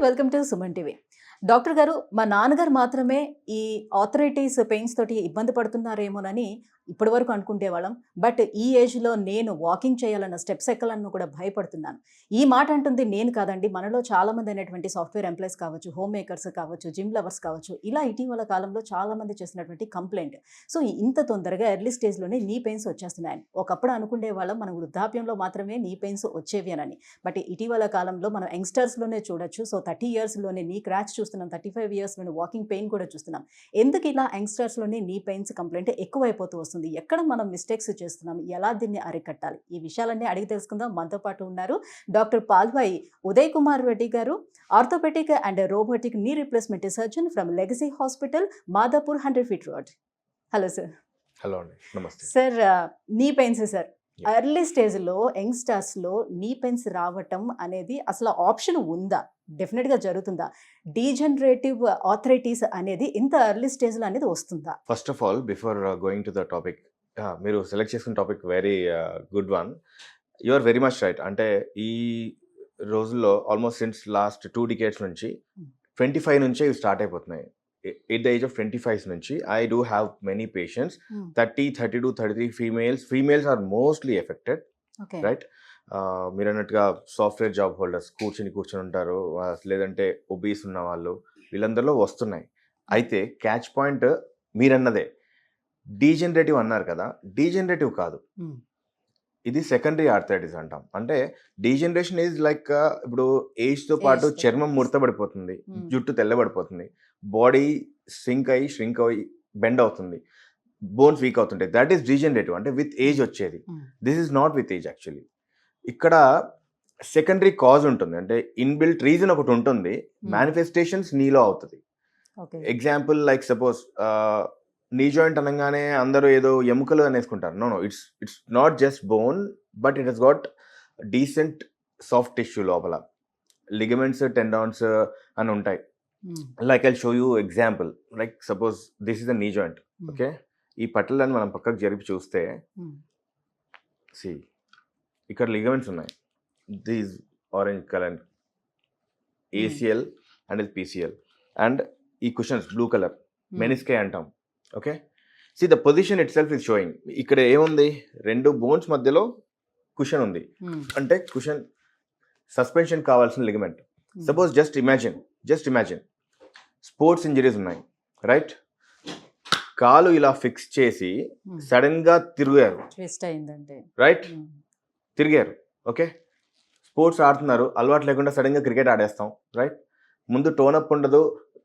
Welcome to Suman TV. Doctor గారు, మా నాన్నగారు మాత్రమే ఈ ఆర్థరైటిస్ పెయిన్స్ తోటి ఇబ్బంది పడుతున్నారేమోనని ఇప్పటి వరకు అనుకుంటేవాళ్ళం. బట్ ఈ ఏజ్‌లో నేను వాకింగ్ చేయాలన్న, స్టెప్స్ ఎక్కాలన్నా కూడా భయపడుతున్నాను. ఈ మాట అంటుంది నేను కాదండి. మనలో చాలామంది అయినటువంటి సాఫ్ట్‌వేర్ ఎంప్లాయీస్ కావచ్చు, హోమ్ మేకర్స్ కావచ్చు, జిమ్ లవర్స్ కావచ్చు, ఇలా ఇటీవల కాలంలో చాలామంది చేస్తున్నటువంటి కంప్లెయింట్. సో, ఇంత తొందరగా ఎర్లీ స్టేజ్‌లోనే నీ పెయిన్స్ వచ్చేస్తున్నాయని. ఒకప్పుడు అనుకునేవాళ్ళం మనం వృద్ధాప్యంలో మాత్రమే నీ పెయిన్స్ వచ్చేవి అనని. బట్ ఇటీవల కాలంలో మనం యంగ్‌స్టర్స్‌లోనే చూడొచ్చు. సో, 30 ఇయర్స్‌లోనే నీ క్రాచ్ చూస్తున్నాం. 35 ఇయర్స్‌లోనే వాకింగ్ పెయిన్ కూడా చూస్తున్నాం. ఎందుకు ఇలా యంగ్‌స్టర్స్‌లోనే నీ పెయిన్స్ కంప్లెయింట్ ఎక్కువైపోతూ వస్తుంది? ఎక్కడ మనం మిస్టేక్స్ చేస్తున్నాం? ఎలా దీన్ని అరికట్టాలి? ఈ విషయాలన్నీ అడిగి తెలుసుకుందాం. మనతో పాటు ఉన్నారు డాక్టర్ పాల్వాయి ఉదయ్ కుమార్ రెడ్డి గారు, orthopaedic and robotic knee replacement surgeon from Legacy Hospital, Madhapur, 100 feet road. Hello sir. Hello అండి, నమస్తే సార్, నీ పెయిన్స్ సార్, ఎర్లీ స్టేజ్‌లో యంగ్‌స్టర్స్‌లో నీ పెయిన్స్ రావటం అనేది అసలు ఆప్షన్ ఉందా? డెఫినెట్‌గా జరుగుతుందా? డీజనరేటివ్ ఆర్థరైటిస్ అనేది ఇంత ఎర్లీ స్టేజ్‌లో అనేది వస్తుందా? First of all before going to the topic, మీరు సెలెక్ట్ చేసుకున్న topic very good one. You are very much right. అంటే ఈ రోజుల్లో ఆల్మోస్ట్ సిన్స్ లాస్ట్ 2 డికేడ్స్ నుంచి 25 నుంచే ఇవి స్టార్ట్ అయిపోతున్నాయి. ఎట్ ద ఏజ్ ఆఫ్ 25 నుంచి I do have many patients. 30, 32, 33 females are mostly affected, okay. Right? మీరు అన్నట్టుగా సాఫ్ట్వేర్ జాబ్ హోల్డర్స్ కూర్చొని ఉంటారు, లేదంటే ఒబీస్ ఉన్న వాళ్ళు, వీళ్ళందరిలో వస్తున్నాయి. అయితే క్యాచ్ పాయింట్ మీరన్నదే, డీజనరేటివ్ అన్నారు కదా, డీజనరేటివ్ కాదు, ఇది సెకండరీ ఆర్థరైటిస్ అంటాం. అంటే డీజనరేషన్ ఈజ్ లైక్ ఇప్పుడు ఏజ్తో పాటు Age తో చర్మం ముడతబడిపోతుంది, జుట్టు తెల్లబడిపోతుంది, బాడీ ష్రింక్ అయ్యి బెండ్ అవుతుంది, బోన్స్ వీక్ అవుతుంటాయి. దట్ ఈస్ డీజనరేటివ్, అంటే విత్ ఏజ్ వచ్చేది. This is not with age actually. ఇక్కడ సెకండరీ కాజ్ ఉంటుంది, అంటే ఇన్బిల్ట్ రీజన్ ఒకటి ఉంటుంది, మేనిఫెస్టేషన్స్ నీలో అవుతుంది. ఓకే. ఎగ్జాంపుల్ లైక్ సపోజ్ నీ జాయింట్ అనగానే అందరూ ఏదో ఎముకలు అనేసుకుంటారు. No, it's not just bone, but it has got decent soft tissue లోపల, లిగమెంట్స్, టెండాన్స్ అని ఉంటాయి. Like I show you example. Like suppose this is the knee joint, okay. ఈ పట్టలని మనం పక్కకు జరిపి చూస్తే సి ఇక్కడ లిగమెంట్స్ ఉన్నాయి, these orange colour ACL and ఇది పిసిఎల్, అండ్ ఈ కుషన్స్ బ్లూ కలర్ మెనిస్కే అంటాం, okay. See the position it self is showing. ఇక్కడ ఏముంది, రెండు బోన్స్ మధ్యలో కుషన్ ఉంది, అంటే కుషన్ సస్పెన్షన్ కావాల్సిన ligament. Suppose just imagine sports injuries ఉన్నాయి, రైట్? కాలు ఇలా ఫిక్స్ చేసి సడన్ గా తిరిగారు, ట్విస్ట్ అయిందంటే, రైట్? తిరిగారు, ఓకే. స్పోర్ట్స్ ఆడుతున్నారు, అలవాటు లేకుండా సడన్ గా క్రికెట్ ఆడేస్తాం, రైట్? ముందు టోనప్ ఉండదు,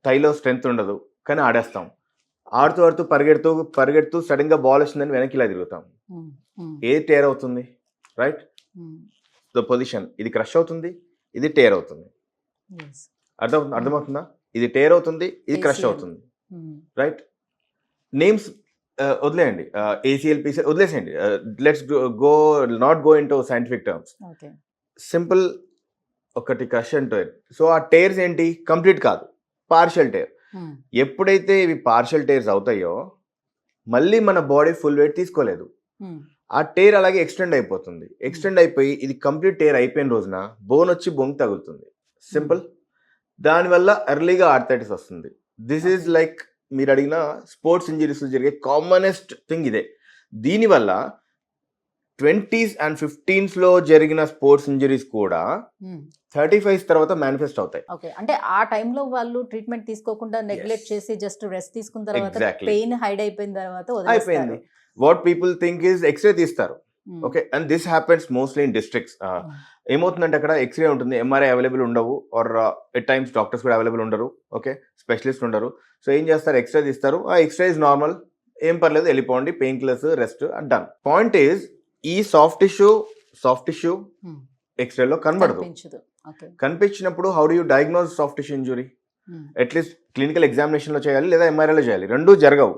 థైలో స్ట్రెంగ్త్ ఉండదు, కానీ ఆడేస్తాం. ఆడుతూ పరిగెడుతూ సడన్ గా బాల్ వచ్చిందని వెనక్కి ఇలా తిరుగుతాం. ఏది టేర్ అవుతుంది, రైట్? ద పొజిషన్, ఇది క్రష్ అవుతుంది, ఇది టేర్ అవుతుంది. అర్థమవుతుందా? ఇది టేర్ అవుతుంది, ఇది క్రష్ అవుతుంది, రైట్? నేమ్స్ వదిలేయండి, ఏసీఎల్, పిసిఎల్ వదిలేసేయండి. Let's not go into scientific terms. Simple, ఒకటి క్రష్ అంటే, సో ఆ టేర్స్ ఏంటి, కంప్లీట్ కాదు, పార్షియల్ టేర్. ఎప్పుడైతే ఇవి పార్షియల్ టేర్స్ అవుతాయో మళ్ళీ మన బాడీ ఫుల్ వెయిట్ తీసుకోలేదు, ఆ టేర్ అలాగే ఎక్స్టెండ్ అయిపోయి ఇది కంప్లీట్ టేర్ అయిపోయిన రోజున బోన్ వచ్చి బొంగు తగులుతుంది. సింపుల్. దానివల్ల ఎర్లీగా ఆర్థరైటిస్ వస్తుంది. దిస్ ఈజ్ లైక్ మీరు అడిగిన స్పోర్ట్స్ ఇంజరీస్ జరిగే కామనెస్ట్ థింగ్ ఇదే. దీనివల్ల 20s and 15s లో జరిగిన స్పోర్ట్స్ ఇంజరీస్ కూడా 35s తర్వాత మేనిఫెస్ట్ అవుతాయి. ఓకే. అంటే ఆ టైంలో వాళ్ళు ట్రీట్మెంట్ తీసుకోకుండా నెగ్లెక్ట్ చేసి జస్ట్ రెస్ట్ తీసుకున్న తర్వాత Exactly. పెయిన్ హైడ్ అయిపోయిన తర్వాత అయిపోయింది. What people think is X-ray తీస్తారు, okay. And this happens mostly in districts. ఏమవుతుందంటే అక్కడ ఎక్స్రే ఉంటుంది, ఎంఆర్ఐ అవైలబుల్ ఉండవు, ఆర్ ఎట్ టైమ్స్ డాక్టర్స్ కూడా అవైలబుల్ ఉండరు, ఓకే, స్పెషలిస్ట్ ఉండరు. సో ఏం చేస్తారు, ఎక్స్రే తీస్తారు, ఆ ఎక్స్రే ఇస్ నార్మల్, ఏం పర్లేదు, వెళ్ళిపోండి, పెయిన్ కిల్లర్స్, రెస్ట్ అంటాను. పాయింట్ ఈజ్ ఈ సాఫ్ట్ టిష్యూ ఎక్స్రేలో కనబడదు. కనిపించినప్పుడు how do you diagnose soft tissue injury? At least clinical examination లో చేయాలి, లేదా ఎంఆర్ఐలో చేయాలి, రెండూ జరగవు.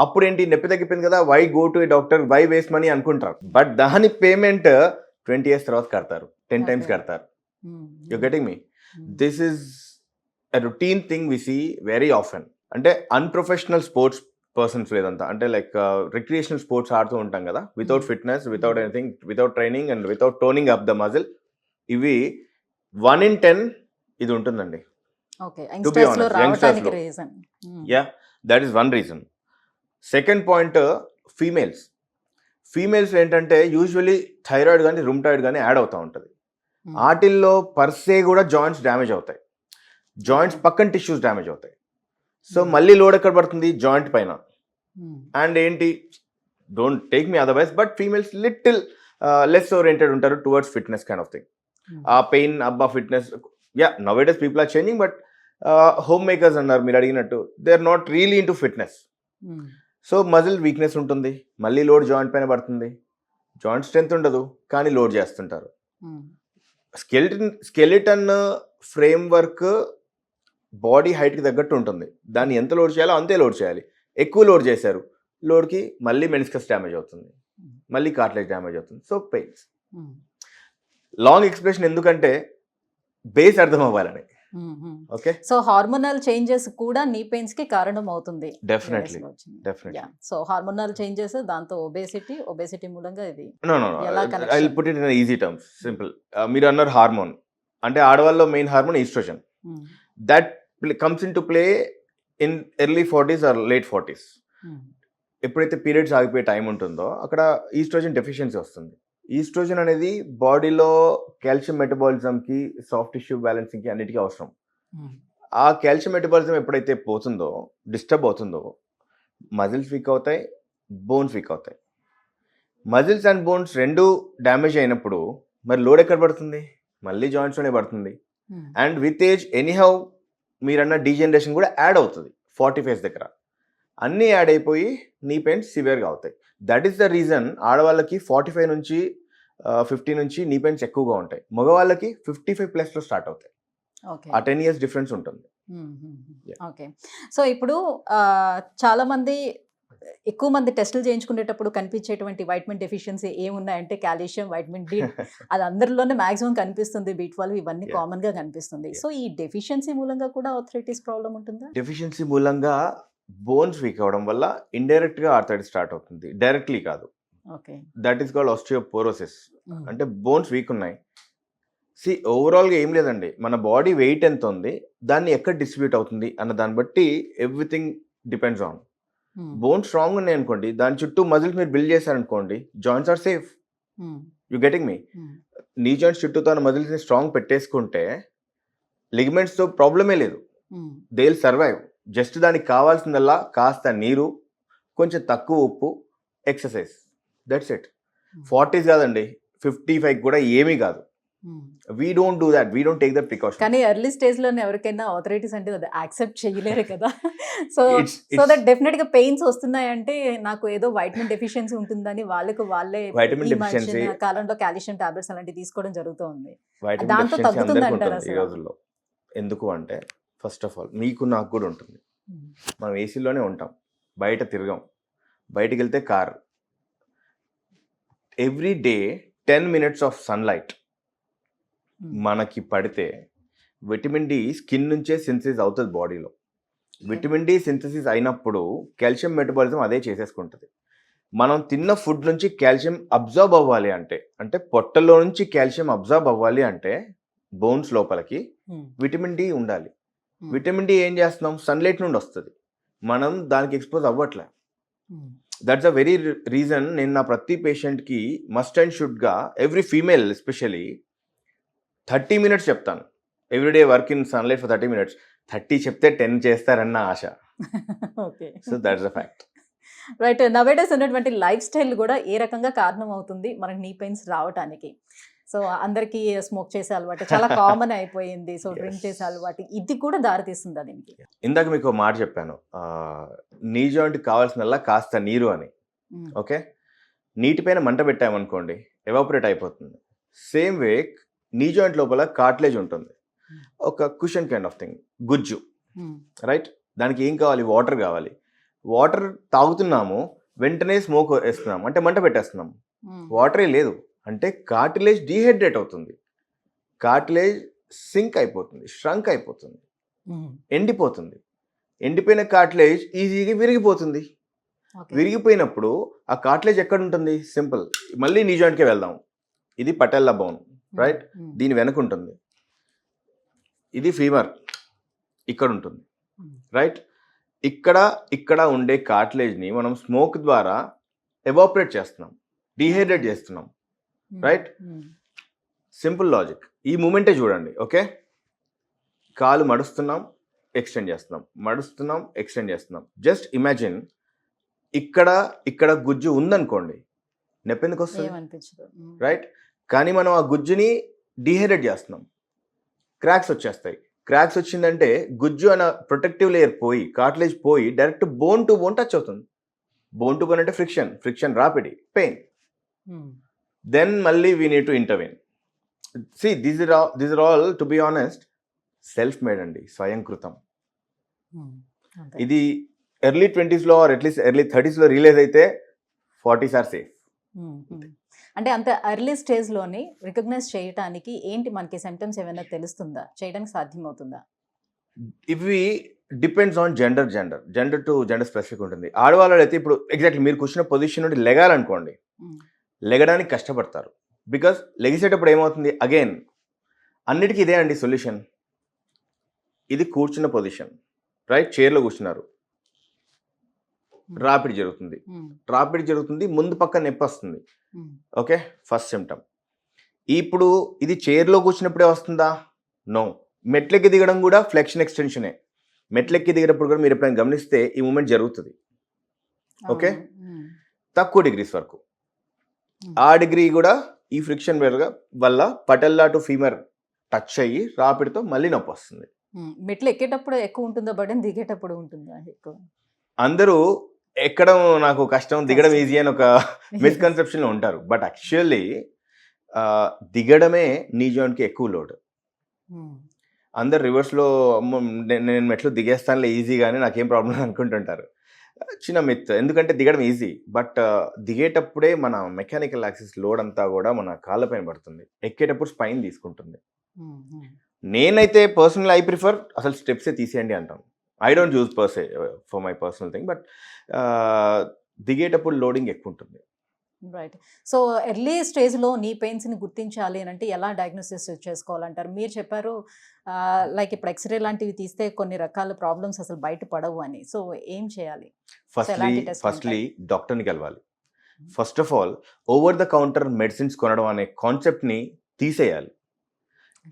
అప్పుడు ఏంటి, నొప్పి తగ్గిపోయింది కదా, why go to a doctor, why waste money అనుకుంటారు. బట్ దాని పేమెంట్ 20 years తర్వాత కడతారు, 10 times కడతారు. You getting me? This is a routine thing we see very often. అంటే అన్ప్రొఫెషనల్ స్పోర్ట్స్ పర్సన్స్ లేదంతా, అంటే లైక్ రిక్రియేషనల్ స్పోర్ట్స్ ఆడుతూ ఉంటాం కదా, without fitness, without anything, without training and without toning up the muscle, ఇవి 1 in 10 ఇది ఉంటుందండి. Okay. To be యంగ్‌స్టర్స్‌లో ఆనెస్ట్, యంగ్స్టర్స్ రావటానికి లో. Reason. Yeah, that is one reason. Second point, females. Females ఏంటంటే యూజువలీ థైరాయిడ్ కానీ రుమటాయిడ్ కానీ add అవుతూ ఉంటుంది. వాటిల్లో పర్సే కూడా జాయింట్స్ డ్యామేజ్ అవుతాయి, జాయింట్స్ Okay. పక్కన టిష్యూస్ డ్యామేజ్ అవుతాయి. So Hmm. మళ్ళీ లోడ్ ఎక్కడ పడుతుంది? జాయింట్ పైన. అండ్ ఏంటి, don't take me otherwise, but females little less oriented ఉంటారు towards fitness kind of thing. ఆ పెయిన్ అబ్బా fitness, yeah now it is people are changing, but homemakers అన్నారు మీరు అడిగినట్టు, they are not really into fitness. So muscle weakness ఉంటుంది, మళ్ళీ load joint పైన పడుతుంది, జాయింట్ స్ట్రెంత్ ఉండదు కానీ లోడ్ చేస్తుంటారు. స్కెలిటన్ ఫ్రేమ్ వర్క్ బాడీ హైట్కి తగ్గట్టు ఉంటుంది, దాన్ని ఎంత లోడ్ చేయాలో అంతే లోడ్ చేయాలి. ఎక్కువ లోడ్ చేశారు, లోడ్కి మళ్ళీ మెనిస్కస్ డ్యామేజ్ అవుతుంది, మళ్ళీ కార్టిలేజ్ డ్యామేజ్ అవుతుంది. So pains. లాంగ్ ఎక్స్ప్రెషన్ ఎందుకంటే బేస్ అర్థం అవ్వాలని. ఓకే, సో హార్మోనల్ చేంజెస్ కూడా నీ పెయిన్స్ కి కారణం అవుతుంది. Definitely definitely. So hormonal changes, దాంతో ఒబేసిటీ మూలంగా ఇది నో ఎలా I connection? Will put it in easy terms, simple. మీరు అన్నారు హార్మోన్ అంటే ఆడవాళ్ళలో main hormone oestrogen. That comes into play in early 40s or late 40s. ఎప్పుడైతే పీరియడ్స్ ఆగిపోయే టైం ఉంటుందో అక్కడ ఈస్ట్రోజన్ డెఫిషియన్సీ వస్తుంది. ఈస్ట్రోజన్ అనేది బాడీలో కాల్షియం మెటబాలిజంకి, సాఫ్ట్ టిష్యూ బ్యాలెన్సింగ్కి అన్నిటికీ అవసరం. ఆ కాల్షియం మెటబాలిజం ఎప్పుడైతే పోతుందో, డిస్టర్బ్ అవుతుందో, మజిల్స్ వీక్ అవుతాయి, బోన్స్ వీక్ అవుతాయి. మజిల్స్ అండ్ బోన్స్ రెండు డ్యామేజ్ అయినప్పుడు మరి లోడ్ ఎక్కడ పడుతుంది? మళ్ళీ జాయింట్స్లోనే పడుతుంది. అండ్ విత్ ఏజ్ ఎనీహౌ మీరన్న డీజనరేషన్ కూడా యాడ్ అవుతుంది 45 దగ్గర. అన్నీ యాడ్ అయిపోయి నీ పెయిన్స్ సివియర్గా అవుతాయి. దట్ ఈస్ ద రీజన్ ఆడవాళ్ళకి 45 నుంచి 50 నుంచి నీ పెయిన్స్ ఎక్కువగా ఉంటాయి, మగవాళ్ళకి 55+ స్టార్ట్ అవుతాయి. ఆ 10 years డిఫరెన్స్ ఉంటుంది. ఓకే. సో ఇప్పుడు చాలా మంది ఎక్కువ మంది టెస్టులు చేయించుకునేటప్పుడు కనిపించేటువంటి వైటమిన్ డెఫిషియన్సీ ఏమున్నాయంటే కాల్షియం, వైటమిన్ డి, అది అందరిలోనే మాక్సిమం కనిపిస్తుంది. B12 ఇవన్నీ Yeah. కామన్ గా కనిపిస్తుంది. Yeah. సో ఈ డెఫిషియన్సీ మూలంగా కూడా ఆర్థరైటిస్ ప్రాబ్లం ఉంటుందా? డెఫిషియన్సీ మూలంగా బోన్స్ వీక్ అవడం వల్ల ఇండైరెక్ట్గా ఆర్థరైటిస్ స్టార్ట్ అవుతుంది, డైరెక్ట్లీ కాదు. Okay. That is called osteoporosis. అంటే బోన్స్ వీక్ ఉన్నాయి. ఓవరాల్గా ఏం లేదండి, మన బాడీ వెయిట్ ఎంత ఉంది, దాన్ని ఎక్కడ డిస్ట్రిబ్యూట్ అవుతుంది అన్న దాన్ని బట్టి everything depends on. Bones strong ఉన్నాయి అనుకోండి, దాని చుట్టూ మజిల్స్ మీరు బిల్డ్ చేశారనుకోండి, joints are safe. You getting me? Knee joints చుట్టూ మజిల్స్ని స్ట్రాంగ్ పెట్టేసుకుంటే లిగమెంట్స్తో ప్రాబ్లమే లేదు, దే విల్ సర్వైవ్. జస్ట్ దానికి కావాల్సిందల్లా కాస్త నీరు, కొంచెం తక్కువ ఉప్పు, ఎక్సర్సైజ్, దట్స్ ఇట్. 40s కాదండి, 55 కూడా ఏమీ కాదు. We don't do that, we don't take that precaution. కానీ ఎర్లీ స్టేజ్ లోనే ఎవరికైనా ఆర్థరైటిస్ అంటే అది యాక్సెప్ట్ చేయలేరు కదా. సో It's- దట్ డెఫినెట్ గా పెయిన్స్ వస్తున్నాయంటే నాకు ఏదో వైటమిన్ డెఫిషియన్సీ ఉంటుందని వాళ్ళే వైటమిన్ ఈ డెఫిషియన్సీ, మధ్య కాలంలో కాల్షియం టాబ్లెట్స్ అలాంటివి తీసుకోవడం జరుగుతుంది. వైటమిన్ దాంతో డెఫిషియన్సీ తగ్గుతుంది అందరికీ అంటారా ఉంటుంది ఈ అసలు? రోజుల్లో. ఎందుకు అంటే ఫస్ట్ ఆఫ్ ఆల్ మీకు నాకు కూడా ఉంటుంది. మనం ఏసీలోనే ఉంటాం, బయట తిరగం, బయటికి వెళ్తే car. Every day 10 minutes of sunlight మనకి పడితే విటమిన్ డి స్కిన్ నుంచే సింథసిస్ అవుతుంది బాడీలో. విటమిన్ డి సింథసిస్ అయినప్పుడు కాల్షియం మెటబాలిజం అదే చేసేసుకుంటుంది. మనం తిన్న ఫుడ్ నుంచి కాల్షియం అబ్జర్బ్ అవ్వాలి అంటే పొట్టలో నుంచి కాల్షియం అబ్జర్బ్ అవ్వాలి అంటే బోన్స్ లోపలికి విటమిన్ డి ఉండాలి. విటమిన్ డి ఏం చేస్తున్నాం? సన్లైట్ నుండి వస్తుంది, మనం దానికి ఎక్స్పోజ్ అవ్వట్లే. దట్స్ అ వెరీ రీజన్ నేను నా ప్రతి పేషెంట్కి మస్ట్ అండ్ షుడ్గా, ఎవ్రీ ఫీమేల్ ఎస్పెషలీ 30 minutes చెప్తాను. Everyday work in sunlight for 30 minutes. 30 చెప్తే 10 చేస్తారన్న ఆశ. Okay. So that's a fact. Right. Nowadays ఉన్నటువంటి లైఫ్ స్టైల్ కూడా ఏ రకంగా కారణం అవుతుంది మనకి నీ పెయిన్స్ రావటానికి? సో అందరికీ స్మోక్ చేసే అలవాటు చాలా కామన్ అయిపోయింది. సో డ్రింక్ చేసే అలవాటు ఇది కూడా దారితీస్తుందా దీనికి? ఇందాక మీకు ఒక మాట చెప్పాను, నీ జాయింట్కి కావాల్సినల్లా కాస్త నీరు అని. ఓకే, నీటిపైన మంట పెట్టామనుకోండి ఎవాపరేట్ అయిపోతుంది. సేమ్ వే నీ జాయింట్ లోపల కార్టిలేజ్ ఉంటుంది, ఒక కుషన్ కైండ్ ఆఫ్ థింగ్, గుజ్జు, రైట్? దానికి ఏం కావాలి? వాటర్ కావాలి. వాటర్ తాగుతున్నాము, వెంటనే స్మోక్ వేస్తున్నాము అంటే మంట పెట్టేస్తున్నాము. వాటరే లేదు అంటే కార్టిలేజ్ డీహైడ్రేట్ అవుతుంది, కార్టిలేజ్ సింక్ అయిపోతుంది, ష్రంక్ అయిపోతుంది, ఎండిపోతుంది. ఎండిపోయిన కార్టిలేజ్ ఈజీగా విరిగిపోతుంది. విరిగిపోయినప్పుడు ఆ కార్టిలేజ్ ఎక్కడ ఉంటుంది? సింపుల్, మళ్ళీ నీ జాయింట్కే వెళ్దాం. ఇది పటెల్లా బోన్, రైట్? దీని వెనక ఉంటుంది, ఇది ఫీమర్, ఇక్కడ ఉంటుంది, రైట్? ఇక్కడ ఉండే కార్టిలేజ్ని మనం స్మోక్ ద్వారా ఎవాపరేట్ చేస్తున్నాం, డీహైడ్రేట్ చేస్తున్నాం, రైట్? Simple logic. ఈ మూమెంటే చూడండి. ఓకే, కాలు మడుస్తున్నాం, ఎక్స్టెండ్ చేస్తున్నాం, మడుస్తున్నాం, ఎక్స్టెండ్ చేస్తున్నాం. జస్ట్ ఇమాజిన్ ఇక్కడ గుజ్జు ఉందనుకోండి, నొప్పి ఎందుకు వస్తుంది, రైట్? కానీ మనం ఆ గుజ్జుని డీహైడ్రేట్ చేస్తున్నాం, క్రాక్స్ వచ్చేస్తాయి. క్రాక్స్ వచ్చిందంటే గుజ్జు అన్న ప్రొటెక్టివ్ లేయర్ పోయి, కార్టిలేజ్ పోయి direct bone to bone touch అవుతుంది. బోన్ టు బోన్ అంటే ఫ్రిక్షన్ రాపిడి, పెయిన్. దెన్ మళ్ళీ we need to intervene. See this are all, to be honest, self made అండి, స్వయంకృతం. ఇది early 20s or at least early 30s realise అయితే 40s are safe. అంటే అంత ఎర్లీ స్టేజ్లోని రికగ్నైజ్ చేయడానికి ఏంటి మనకి సిమ్టమ్స్ ఏమైనా తెలుస్తుందా, చేయడానికి సాధ్యమవుతుందా? ఇవి depends on gender to gender specific ఉంటుంది. ఆడవాళ్ళు అయితే ఇప్పుడు ఎగ్జాక్ట్లీ మీరు కూర్చున్న పొజిషన్ నుండి లెగాలనుకోండి, లెగడానికి కష్టపడతారు. బికాస్ లెగిసేటప్పుడు ఏమవుతుంది, అగైన్ అన్నిటికీ ఇదే అండి సొల్యూషన్. ఇది కూర్చున్న పొజిషన్, రైట్? చైర్లో కూర్చున్నారు, రాపిడి జరుగుతుంది, ముందు పక్క నొప్పి వస్తుంది. Okay, first symptom. ఇప్పుడు ఇది చైర్లో కూర్చున్నప్పుడే వస్తుందా? నో. మెట్లెక్కి దిగడం కూడా ఫ్లెక్షన్ ఎక్స్టెన్షనే. మెట్లెక్కి దిగేటప్పుడు కూడా మీరు ఎప్పుడైనా గమనిస్తే ఈ మూమెంట్ జరుగుతుంది. ఓకే, తక్కువ డిగ్రీస్ వరకు. ఆ డిగ్రీ కూడా ఈ ఫ్రిక్షన్ వల్ల పటల్లా టు ఫీమర్ టచ్ అయ్యి రాపిడితో మళ్ళీ నొప్పి వస్తుంది. మెట్లు ఎక్కేటప్పుడు ఎక్కువ ఉంటుందా బర్డెన్, దిగేటప్పుడు ఉంటుందా ఎక్కువ? అందరూ ఎక్కడం నాకు కష్టం, దిగడం ఈజీ అని ఒక మిస్కన్సెప్షన్లో ఉంటారు. బట్ యాక్చువల్లీ దిగడమే నీ జాయింట్కి ఎక్కువ లోడ్. అందరు రివర్స్లో నేను మెట్లు దిగేస్తానులే ఈజీగానే, నాకేం ప్రాబ్లం అనుకుంటుంటారు. చిన్న మిత్. ఎందుకంటే దిగడం ఈజీ, బట్ దిగేటప్పుడే మన మెకానికల్ యాక్సిస్ లోడ్ అంతా కూడా మన కాళ్ళపైన పడుతుంది, ఎక్కేటప్పుడు స్పైన్ తీసుకుంటుంది. నేనైతే పర్సనల్ ఐ ప్రిఫర్ అసలు స్టెప్సే తీసేయండి అంటాను. I don't use per se for my personal thing, but దిగేటప్పుడు లోడింగ్ ఎక్కువ ఉంటుంది. రైట్. సో ఎర్లీ స్టేజ్లో నీ పెయిన్స్ని గుర్తించాలి అని అంటే ఎలా డయాగ్నోసిస్ చేసుకోవాలంటారు? మీరు చెప్పారు లైక్ ఇప్పుడు ఎక్స్రే లాంటివి తీస్తే కొన్ని రకాల ప్రాబ్లమ్స్ అసలు బయట పడవు అని. సో ఏం చేయాలి? ఫస్ట్లీ డాక్టర్ని కలవాలి. First of all over the counter medicines కొనడం అనే కాన్సెప్ట్ని తీసేయాలి.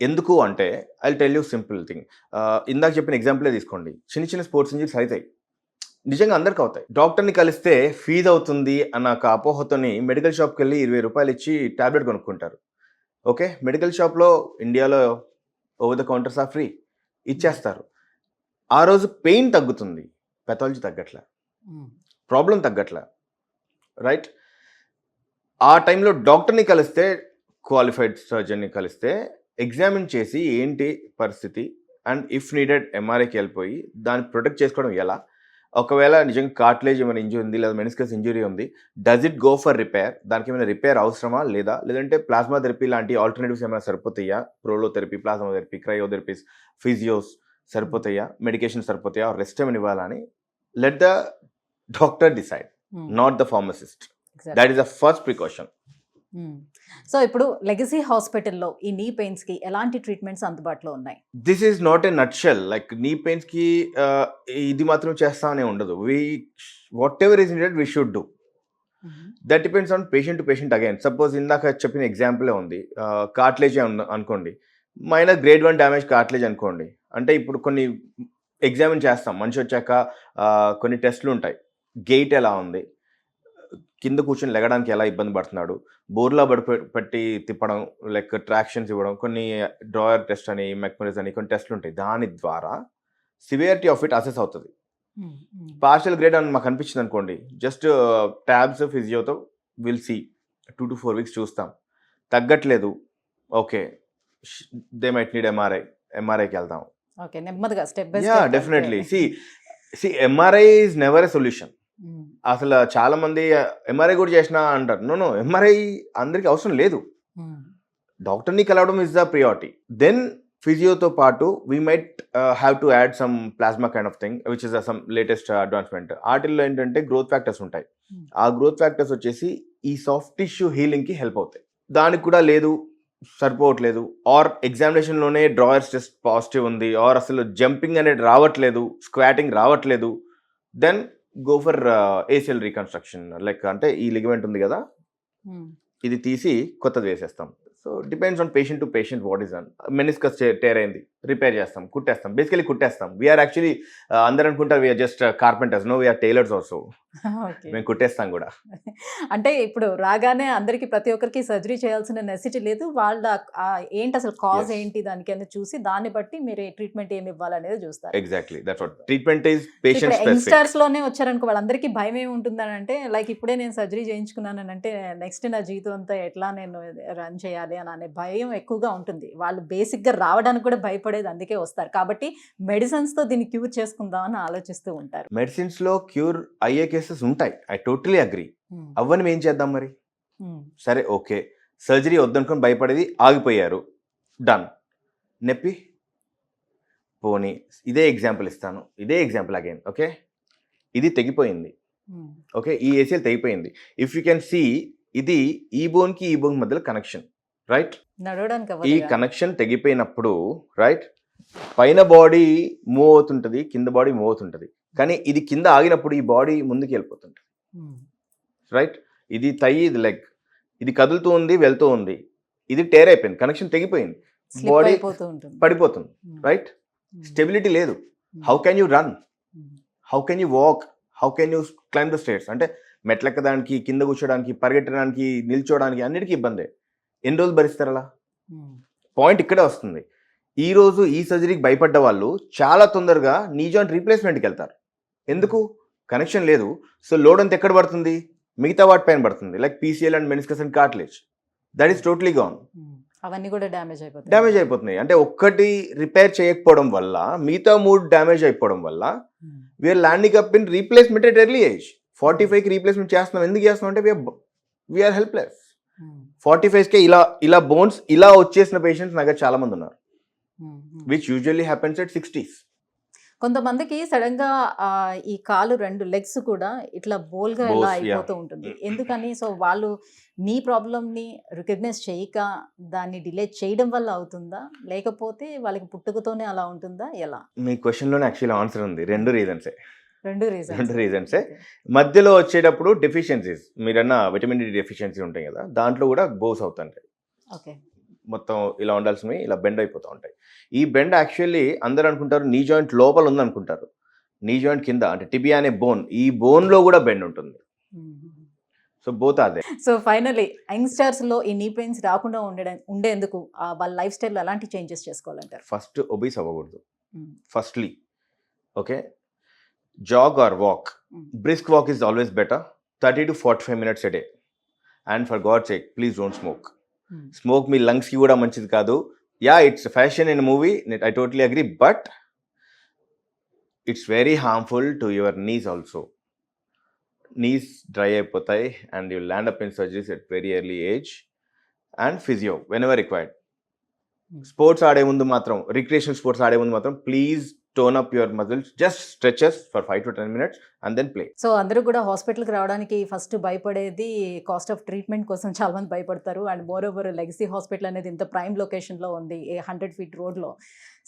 ఎందుకు అంటే I tell you simple thing. ఇందాక చెప్పిన ఎగ్జాంపులే తీసుకోండి. చిన్న స్పోర్ట్స్ ఇంజరీస్ అవుతాయి, నిజంగా అందరికి అవుతాయి. డాక్టర్ని కలిస్తే ఫీజు అవుతుంది అన్న ఒక అపోహతోని మెడికల్ షాప్కి వెళ్ళి 20 రూపాయలు ఇచ్చి ట్యాబ్లెట్ కొనుక్కుంటారు. ఓకే, మెడికల్ షాప్లో ఇండియాలో over the counters are free, ఇచ్చేస్తారు. ఆ రోజు పెయిన్ తగ్గుతుంది, పెథాలజీ తగ్గట్లే, ప్రాబ్లం తగ్గట్లే, రైట్? ఆ టైంలో డాక్టర్ని కలిస్తే, క్వాలిఫైడ్ సర్జన్ని కలిస్తే ఎగ్జామిన్ చేసి ఏంటి పరిస్థితి అండ్ ఇఫ్ నీడెడ్ ఎంఆర్ఐకి వెళ్ళిపోయి దాన్ని ప్రొటెక్ట్ చేసుకోవడం ఎలా, ఒకవేళ నిజంగా కార్టిలేజ్ ఏమైనా ఇంజరీ ఉంది లేదా మెనిస్కస్ ఇంజరీ ఉంది, does it go for repair, దానికి ఏమైనా రిపేర్ అవసరమా లేదా, లేదంటే ప్లాస్మా థెరపీ లాంటి ఆల్టర్నేటివ్స్ ఏమైనా సరిపోతాయా, ప్రోలోథెరపీ, ప్లాస్మా థెరపీ, క్రయోథెరపీస్, ఫిజియోస్ సరిపోతాయా, మెడికేషన్ సరిపోతాయా, రెస్ట్ ఏమైనా ఇవ్వాలని let the doctor decide, not the pharmacist. That is the first precaution. So ఇప్పుడు లెగసీ హాస్పిటల్లో ఈ నీ పెయిన్స్కి ఎలాంటి ట్రీట్మెంట్స్ అందుబాటులో ఉన్నాయి? This is not a nutshell. Like నీ పెయిన్స్కి ఇది మాత్రం చేస్తామనే ఉండదు. What ever is needed we should do. That depends on patient to patient. Again suppose ఇందాక చెప్పిన ఎగ్జాంపులే ఉంది, కార్టిలేజ్ అనుకోండి, మైనర్ గ్రేడ్ 1 డ్యామేజ్ కార్టిలేజ్ అనుకోండి. అంటే ఇప్పుడు కొన్ని ఎగ్జామిన్ చేస్తాం, మనిషి వచ్చాక కొన్ని టెస్ట్లు ఉంటాయి. గెయిట్ ఎలా ఉంది, కింద కూర్చొని లెగడానికి ఎలా ఇబ్బంది పడుతున్నాడు, బోర్లా పెట్టి తిప్పడం, లైక్ ట్రాక్షన్స్ ఇవ్వడం, కొన్ని డ్రాయర్ టెస్ట్ అని, మెక్మరిస్ అని కొన్ని టెస్ట్లు ఉంటాయి. దాని ద్వారా సివియారిటీ ఆఫ్ ఇట్ అసెస్ అవుతుంది. పార్షియల్ గ్రేడ్ అని మాకు అనిపించింది అనుకోండి, జస్ట్ ట్యాబ్స్ ఫిజియోతో విల్ సీ 2 to 4 weeks చూస్తాం, తగ్గట్లేదు, ఓకే దే మైట్ నీడ్ ఎంఆర్ఐకి వెళ్దాం. ఓకే, నెమ్మదిగా step by step. Definitely. See MRI is never a solution. అసలు చాలా మంది ఎంఆర్ఐ కూడా చేసినా అంటారు. నో, ఎంఆర్ఐ అందరికి అవసరం లేదు. డాక్టర్ని కలవడం ఇస్ ద ప్రియారిటీ. దెన్ ఫిజియోతో పాటు we might have to add some plasma kind of thing which is some latest advancement. వాటిల్లో ఏంటంటే గ్రోత్ ఫ్యాక్టర్స్ ఉంటాయి. ఆ గ్రోత్ ఫ్యాక్టర్స్ వచ్చేసి ఈ సాఫ్ట్ టిష్యూ హీలింగ్కి హెల్ప్ అవుతాయి. దానికి కూడా లేదు, సరిపోవట్లేదు, ఆర్ ఎగ్జామినేషన్లోనే డ్రాయర్స్ టెస్ట్ పాజిటివ్ ఉంది, ఆర్ అసలు జంపింగ్ అనేది రావట్లేదు, స్క్వాటింగ్ రావట్లేదు, then go for ACL reconstruction. Like అంటే ఈ లిగమెంట్ ఉంది కదా, ఇది తీసి కొత్తది వేసేస్తాం. So depends on patient to patient what is on. Meniscus tear అయింది, రిపేర్ చేస్తాం, కుట్టేస్తాం, బేసికలీ కుట్టేస్తాం. వీఆర్ యాక్చువల్లీ అందరూ అనుకుంటారు we are just carpenters, no we are tailors also, okay. మేము కుట్టేస్తాం కూడా. అంటే ఇప్పుడు రాగానే అందరికి ప్రతి ఒక్కరికి సర్జరీ చేయాల్సిన నెసిటీ లేదు. వాళ్ళ ఏంటి అసలు కాజ్ Yes. ఏంటి దానికి అని చూసి దాన్ని బట్టి మీరు ట్రీట్మెంట్ ఏమి ఇవ్వాలనేది చూస్తారు. Exactly that's what treatment is ఇప్పుడు పేషెంట్ స్పెసిఫిక్. యంగ్స్టర్స్ లోనే వచ్చారనుకో, వాళ్ళందరికీ భయం ఏమి ఉంటుందని అంటే, లైక్ ఇప్పుడే నేను సర్జరీ చేయించుకున్నాను అంటే నెక్స్ట్ నా జీవితం అంతా ఎట్లా నేను రన్ చేయాలి అని అనే భయం ఎక్కువగా ఉంటుంది. వాళ్ళు బేసిక్ గా రావడానికి కూడా భయపడేది అందుకే వస్తారు. కాబట్టి మెడిసిన్స్ తో దీన్ని క్యూర్ చేసుకుందాం అని ఆలోచిస్తూ ఉంటారు. మెడిసిన్స్ లో క్యూర్ అయ్యే కేసెస్ ఉంటాయి, ఐ టోటలీ అగ్రీ. అవ్వని ఏం చేద్దాం మరి? సరే ఓకే, సర్జరీ వద్దనుకొని భయపడేది ఆగిపోయారు, డన్. నొప్పి పోనీ, ఇదే ఎగ్జాంపుల్ ఇస్తాను, ఇదే ఎగ్జాంపుల్ అగైన్. ఓకే, ఇది తెగిపోయింది, ఓకే, ఈ ఏసీఎల్ తెగిపోయింది. ఇఫ్ యూ కెన్ సీ, ఇది ఈ బోన్కి ఈ బోన్ మధ్యలో కనెక్షన్, రైట్? నడవడానికి ఈ అవ్వదుగా. కనెక్షన్ తెగిపోయినప్పుడు, రైట్, పైన బాడీ మూవ్ అవుతుంటుంది, కింద బాడీ మూవ్ అవుతుంటుంది. కానీ ఇది కింద ఆగినప్పుడు ఈ బాడీ ముందుకు వెళ్ళిపోతుంది, రైట్? ఇది ఇది లెగ్, ఇది కదులుతూ ఉంది, వెళ్తూ ఉంది, ఇది టేర్ అయిపోయింది, కనెక్షన్ తెగిపోయింది, స్లిప్ బాడీ అయిపోతూ ఉంటుంది. పడిపోతుంది, రైట్? స్టెబిలిటీ లేదు. How can you run, how can you walk, how can you climb the stairs? అంటే మెట్లెక్కడానికి, కింద కూర్చోడానికి, పరిగెట్టడానికి, నిల్చోడానికి అన్నిటికీ ఇబ్బందే. ఎన్ని రోజులు భరిస్తారు అలా? పాయింట్ ఇక్కడే వస్తుంది. ఈ రోజు ఈ సర్జరీకి భయపడ్డ వాళ్ళు చాలా తొందరగా నీ జాయింట్ రీప్లేస్మెంట్కి వెళ్తారు. ఎందుకు? కనెక్షన్ లేదు. సో లోడ్ అంతా ఎక్కడ పడుతుంది? మిగతా వాటి పైన పడుతుంది, like PCL and meniscus and cartilage. That is totally gone. అవన్నీ కూడా డ్యామేజ్ అయిపోతాయి. డ్యామేజ్ అయిపోతున్నాయి. అంటే ఒక్కటి రిపేర్ చేయకపోవడం వల్ల, మిగతా 3 డ్యామేజ్ అయిపోవడం వల్ల we're landing up in replacement at early age. 45కి రీప్లేస్మెంట్ చేస్తున్నాం. ఎందుకు చేస్తున్నాం అంటే వీఆర్ హెల్ప్లెస్. 45కే ఇలా బోన్స్ ఇలా వచ్చేసిన పేషెంట్స్ నా దగ్గర చాలా మంది ఉన్నారు, which usually happens at 60s. కొంతమందికి సడన్ గా ఈ కాలు 2 లెగ్స్ కూడా ఇట్లా బోల్గా ఇలా Bones, అయిపోతూ ఉంటుంది. ఎందుకని? సో వాళ్ళు నీ ప్రాబ్లమ్ని రికగ్నైజ్ చేయక దాన్ని డిలే చేయడం వల్ల అవుతుందా, లేకపోతే వాళ్ళకి పుట్టుకతోనే అలా ఉంటుందా, ఎలా? మీ క్వశ్చన్లోనే యాక్చువల్లీ ఆన్సర్ ఉంది. 2 రీజన్సే. 2 రీజన్సే. మధ్యలో వచ్చేటప్పుడు డెఫిషియన్సీస్, మీరన్న విటమిన్ డి డెఫిషియన్సీ ఉంటాయి కదా, దాంట్లో కూడా బోస్ అవుతుంటాయి. ఓకే. మొత్తం ఇలా ఉండాల్సినవి ఇలా బెండ్ అయిపోతూ ఉంటాయి. ఈ బెండ్ యాక్చువల్లీ అందరూ అనుకుంటారు నీ జాయింట్ లోపల ఉందనుకుంటారు. నీ జాయింట్ కింద, అంటే టిబియా అనే బోన్, ఈ బోన్లో కూడా బెండ్ ఉంటుంది. సో బోత్ అదే. సో ఫైనలీ యంగ్స్టర్స్ లో ఈ నీ పెయిన్స్ రాకుండా ఉండేందుకు వాళ్ళ లైఫ్ స్టైల్లో ఎలాంటి చేంజెస్ చేసుకోవాలంటారు? ఫస్ట్ ఒబీస్ అవ్వకూడదు. Firstly okay, jog or walk. Brisk walk is always better. 30 to 45 minutes a day. And for God sake please don't smoke. Smoke మీ లంగ్స్కి కూడా మంచిది కాదు. Yeah, it's fashion in movie, I totally agree, but it's very harmful to your knees also. Knees dry అయిపోతాయి and you land up in surgeries at very early age. And physio when ever required. Sports ఆడే ముందు మాత్రం, recreational sports ఆడే ముందు మాత్రం please tone up your muscles, just stretches for 5 to 10 minutes and then play. So అందరూ కూడా హాస్పిటల్కి రావడానికి ఫస్ట్ భయపడేది కాస్ట్ ఆఫ్ ట్రీట్మెంట్ కోసం చాలా మంది భయపడతారు. And more over legacy hospital అనేది ఇంత ప్రైమ్ లొకేషన్లో ఉంది, 100 feet రోడ్లో.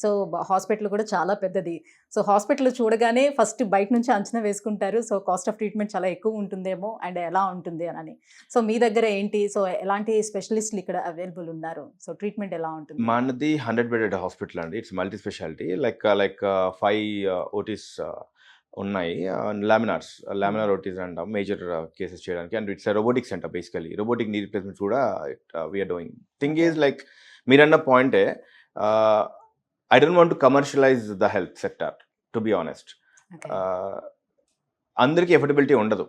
సో హాస్పిటల్ కూడా చాలా పెద్దది. సో హాస్పిటల్ చూడగానే ఫస్ట్ బయట నుంచి అంచనా వేసుకుంటారు, సో కాస్ట్ ఆఫ్ ట్రీట్మెంట్ చాలా ఎక్కువ ఉంటుందేమో అండ్ ఎలా ఉంటుంది అని. సో మీ దగ్గర ఏంటి? సో ఎలాంటి స్పెషలిస్టులు ఇక్కడ అవైలబుల్ ఉన్నారు? సో ట్రీట్మెంట్ ఎలా ఉంటుంది? మనది 100-bedded హాస్పిటల్ అండి. It's multi specialty. Like 5 OTs ఉన్నాయి. లామినార్ ఓటీస్ అంటాం, మేజర్ కేసెస్ చేయడానికి. And it's robotic centre basically. Robotic knee replacements కూడా we're doing. Thing is like మీరన్న పాయింటే, I don't want to commercialize the health sector, to be honest. అందరికీ affordability ఉండదు.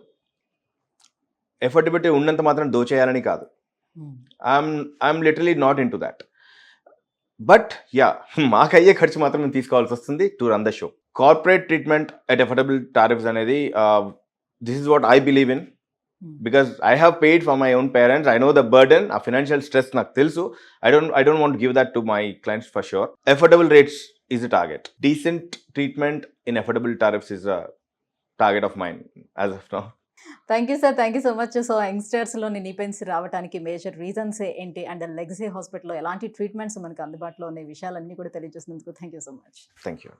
Affordability ఉన్నంత మాత్రం దోచేయాలని కాదు. I'm literally not into that. But yeah, మాకు అయ్యే ఖర్చు మాత్రం మేము తీసుకోవాల్సి వస్తుంది to run the show. Corporate treatment at affordable tariffs అనేది, this is what I believe in. Because I have paid for my own parents, I know the burden, a financial stress నాకు తెలుసు. I don't want to give that to my clients for sure. Affordable rates is a target. Decent treatment in affordable tariffs is a target of mine as of now. Thank you sir. Thank you so much. So యంగ్‌స్టర్స్‌లోని knee pains రావటానికి major reasons ఏంటి? And Legacy హాస్పిటల్‌లో ఎలాంటి treatments మనకు అందుబాటులో ఉన్న విషయాలన్నీ కూడా తెలియజేసినందుకు thank you so much. Thank you.